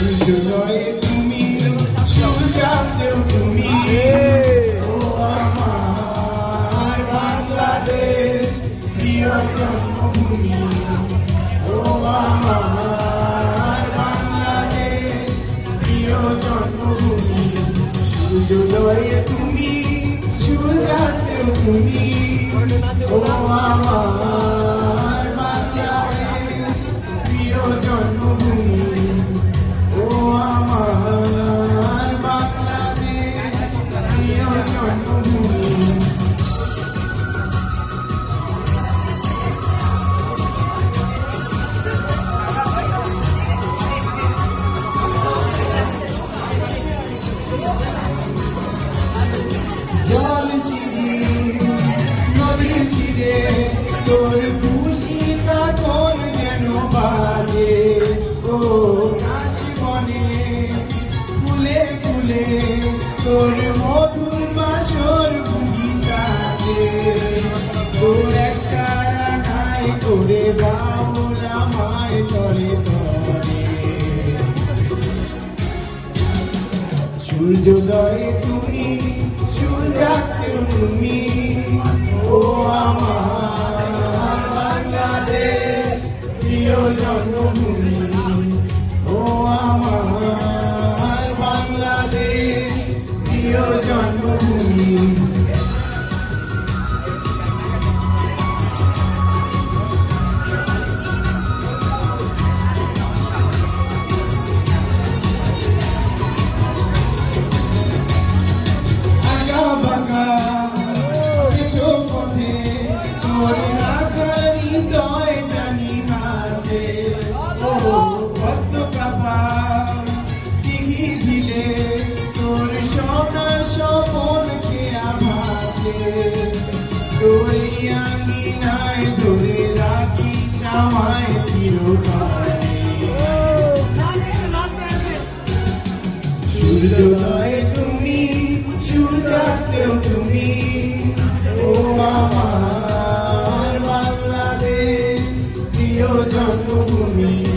হৃদয়ে তুমি, সূর্যাস্তেও তুমি, ও আমার বাংলাদেশ প্রিয় জন্মভূমি, ও আমার বাংলাদেশ প্রিয় জন্মভূমি। হৃদয়ে তুমি, সূর্যাস্তেও তুমি, ও আমার বাংলাদেশ প্রিয় জন্মভূমি, ও আমার বাংলাদেশ প্রিয় জন্মভূমি। জল ছিড়ে নদীর তীরে তোর খুশি কাকন যেন বাজে, ও কাশি বনে ফুলে ফুলে তোর মধুর বাসর বুঝি সাজে। তোর একটা রানাই করে বাউল আমায় চলে ধরে। সূর্যোদয়ে তুমি, সূর্যাস্তেও তুমি, ও আমার বাংলাদেশ প্রিয় জন্মভূমি, ও আমার বাংলাদেশ প্রিয় জন্মভূমি। ধরে রাখিস আমায় চিরকালে। সূর্যোদয়ে তুমি, সূর্যাস্তেও তুমি, ও আমার বাংলাদেশ প্রিয় জন্মভূমি।